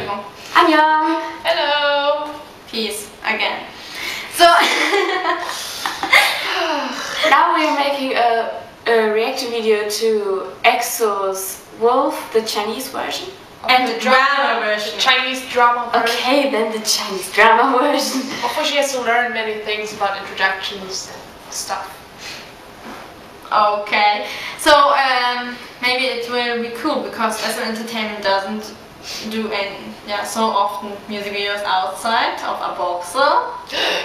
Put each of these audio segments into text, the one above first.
go. Annyeong. Hello. Peace again. So now we are making a reaction video to EXO's Wolf, the Chinese version, and the drama version. Chinese drama version. Okay, then the Chinese drama version. Before she has to learn many things about introductions and stuff. Okay, so maybe it will be cool because as an entertainment doesn't do so often music videos outside of a boxer.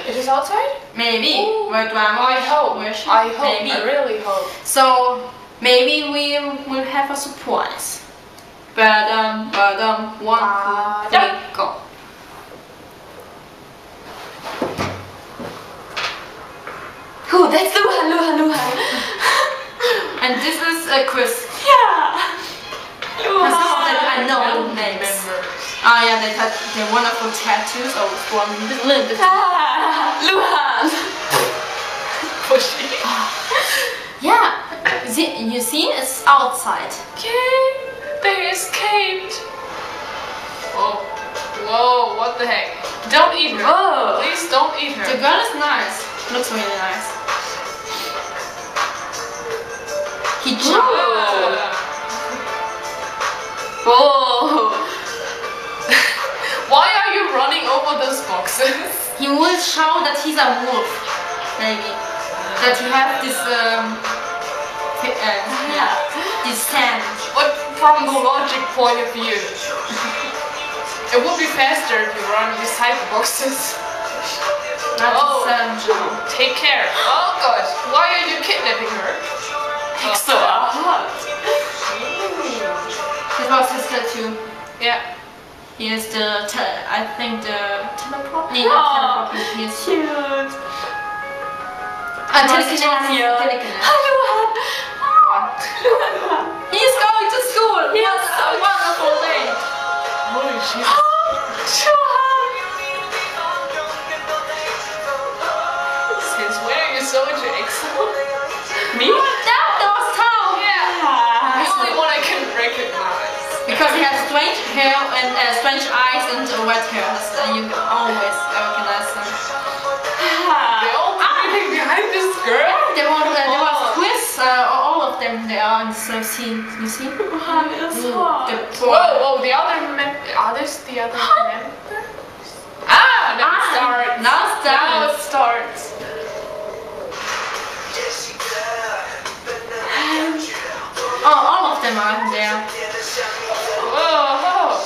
It is outside? Maybe. But I hope. Maybe. I really hope. So maybe we will have a surprise. One, two, three, go. Ooh, that's Luhan. And this is Chris. Yeah. Luhan. I know the names. Oh yeah, they had their wonderful tattoos. I was one little bit. Luhan. Pushy. Yeah. You see, it's outside. Okay. They escaped. Whoa. Whoa, what the heck? Don't eat her. Whoa. Please don't eat her. The girl is nice. Looks really nice. He jumped. Whoa. Why are you running over those boxes? He will show that he's a wolf. Maybe. That he has this this stand. But from the logic point of view, it would be faster if you run beside the boxes. Take care. Oh god, why are you kidnapping her? EXO are hot. This was his tattoo. Yeah. He is the, I think the teleport. Oh, he is cute. He's going to school. He has a wonderful day. Holy shit. Since when are you so into EXO? Me? That was Tom. Yeah. The only one I can recognize. Because he has strange hair and strange eyes and wet hair. You always recognize them. They're all breathing behind this girl. There was Chris. All of them. They are in the same scene. You see? Whoa, the other are this the other members? Now it starts. Oh, all of them are there. Whoa.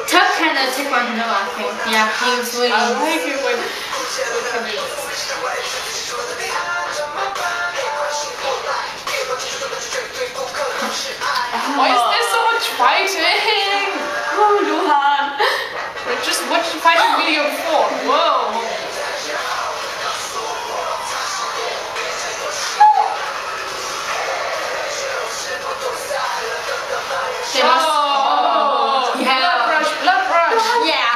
Tuck can take one hill, I think. Yeah, he was really. I like it when. Why is there so much fighting? Oh, Luhan. I just watched the fighting video before. Whoa. Blood rush. Yeah.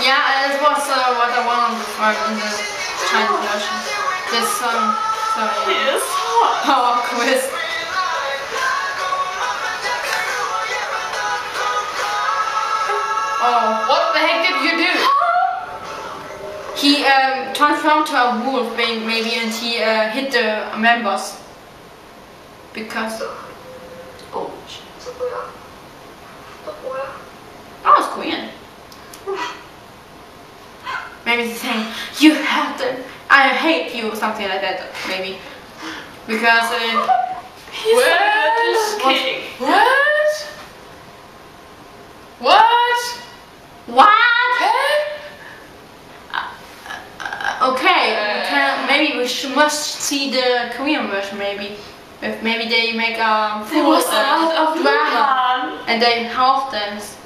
Yeah, it was what I wanted in the Chinese version. This song. Sorry. Yes. Oh, Chris. Oh, what the heck did you do? He transformed to a wolf, maybe, and he hit the members. Because. Oh, it's Korean. Maybe he's saying, you have to, I hate you, something like that, maybe. Because he's What? Okay, maybe we must see the Korean version, maybe. If maybe they make a full drama and they half dance.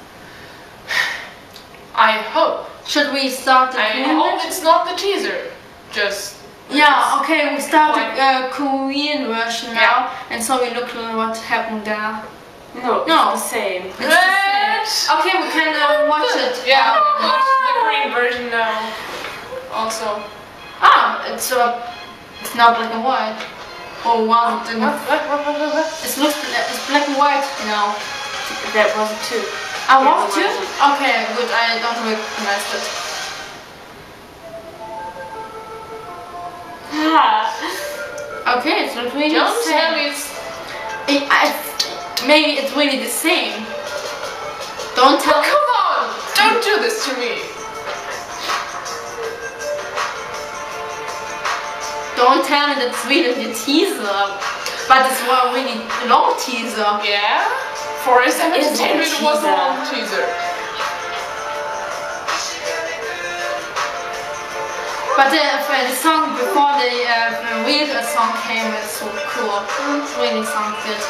I hope. Should we start the I hope it's not the teaser. Just. Yeah, okay, we start the Korean version now, and so we look at what happened there. No, it's the same. It's the same. Okay, we can watch it. Yeah, we watch the Korean version now. Also. it's now black and white. Oh wow, What? it's black and white now. That was two. I want to? Okay, good, I don't recognize it. Okay, it's not really Don't the same. tell me it's... Maybe it's really the same. Don't tell me. Come on! Don't do this to me! Don't tell me that's really the teaser. But it's a really long teaser. Yeah? For a 17 It's a minute it was a teaser. long teaser. But the song before the real song came is so cool. It really sounds good.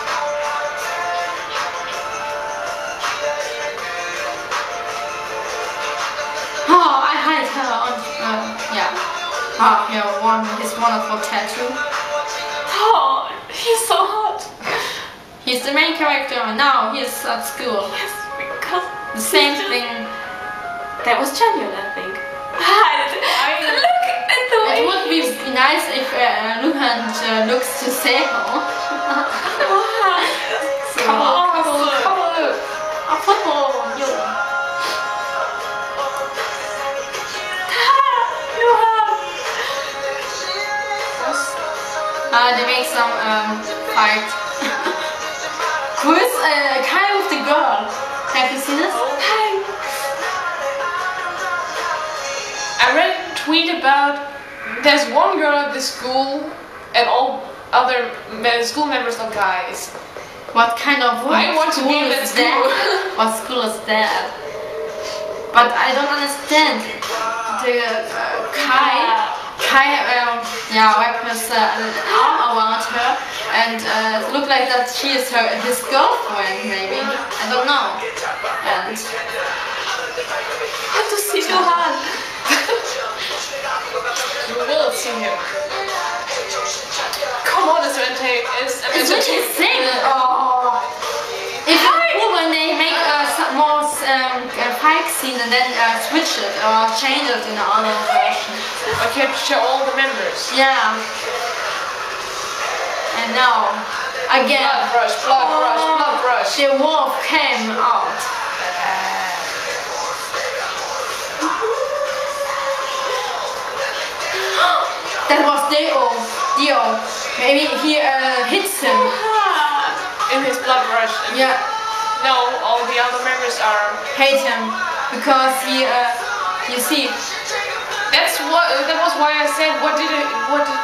Oh, I hate her on, yeah. Oh, yeah, his wonderful tattoo. Oh, he's so hot. He's the main character, now he's at school. Yes, because The same thing. that was genuine, I think. Look at the It way. would be nice if Luhan looks to Seo. So, Come on, Come on, look. They make some fight. Who is kind of the girl? Have you seen this? I read a tweet about there's one girl at the school and all other school members are guys. What kind of I want to school be in that is that? school. What school is that? But I don't understand. The Kai wrapped his arm around her and it looked like that she is his girlfriend, maybe. I don't know. And How to see Luhan? You will see him. Come on, it's entertaining. it's what she's saying. Oh. It's cool when they make some more fight scene and then switch it or change it in another version. But you have to show all the members. Yeah. And now, again, Blood rush. the wolf came out. That was Dio. Maybe he hits him. In his blood rush. Yeah, No, all the other members are. hate him because he, you see, That was why I said, what did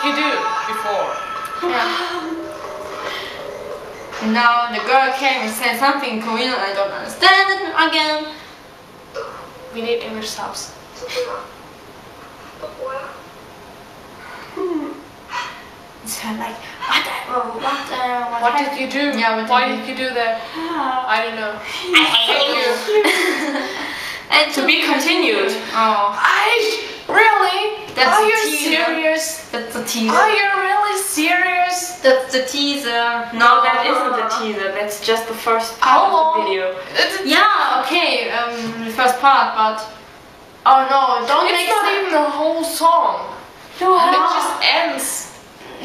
you do before? yeah. Now the girl came and said something in Korean. I don't understand it again. We need English subs. It's kind of like what What did you do? Yeah, Why did you do that? I don't know. I hate you. And To be continued. Oh, Really? That's Are a you teaser. serious? that's the teaser. Are you really serious? That's the teaser. No, that isn't the teaser. That's just the first How part of long? the video. Yeah, okay. The first part, but oh no, don't It's make not even the whole song. It just ends.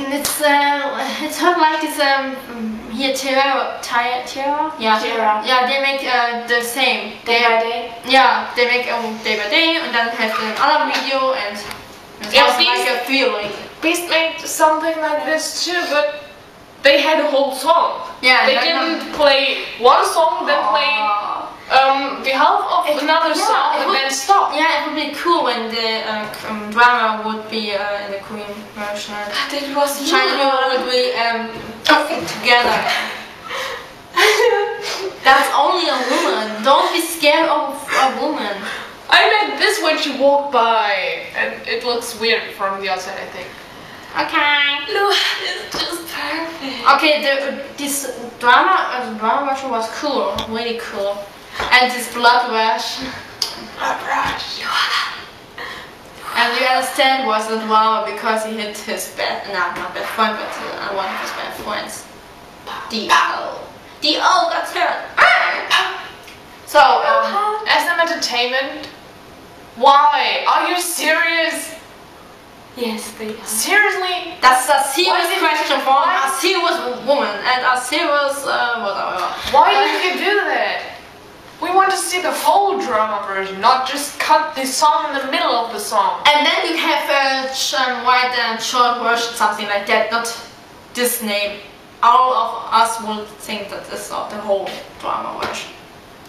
It's not like this here Tierra. Yeah, Tierra. yeah. They make the same. Day by day. Yeah, they make day by day, and then have another video, and it's Yeah, also these- like a feeling. Beast made something like this too, but they had a whole song. Yeah, They like didn't play one song, then play the half of another song, and then stop. Yeah, it would be cool when the drama would be in the Korean version. It was China would be together. That's only a woman. Don't be scared of a woman. I meant this when she walked by, and it looks weird from the outside, I think. Okay. Luhan is just perfect. Okay, this drama version was cool, really cool. And this blood rush. Blood rush. And you understand was the drama because he hit his not best friend, but one of his best friends. The got hurt. So, As an entertainment, why? Are you serious? Yes, they are. Seriously? That's a serious question for a serious woman and a serious whatever. Why did you do that? We want to see the whole drama version, not just cut the song in the middle of the song. And then you have a wide and short version, something like that, not this name. All of us will think that this is not the whole drama version.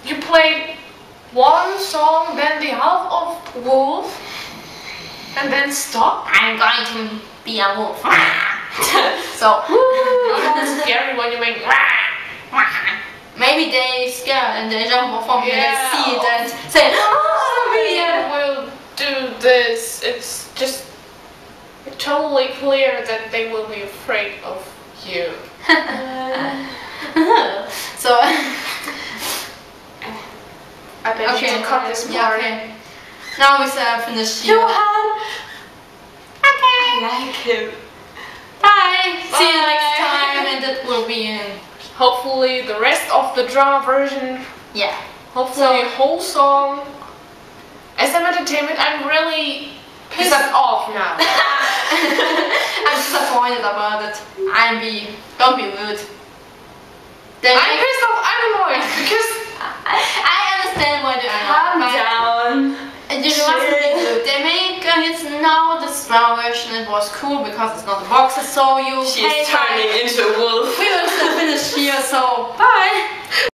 You played one song, then the half of Wolf, and then stop? I'm going to be a wolf. So, It's scary when you make maybe they scared and they jump from you and see it and say, we will do this. It's just totally clear that they will be afraid of you. So, I bet you can cut this part. okay. Now we finish here. Johan! Okay. I like him. Bye. See you next time, and that will be in. Hopefully the rest of the drama version. Yeah. Hopefully a whole song. As an entertainment, I'm really pissed off now. I'm disappointed about it. Don't be rude. I'm pissed off, I'm annoyed because I understand why they are Calm not. down. And you mustn't be rude. They make it now this drama version. It was cool because it's not the boxes, so you. She's turning into a wolf. We will still finish here, so bye.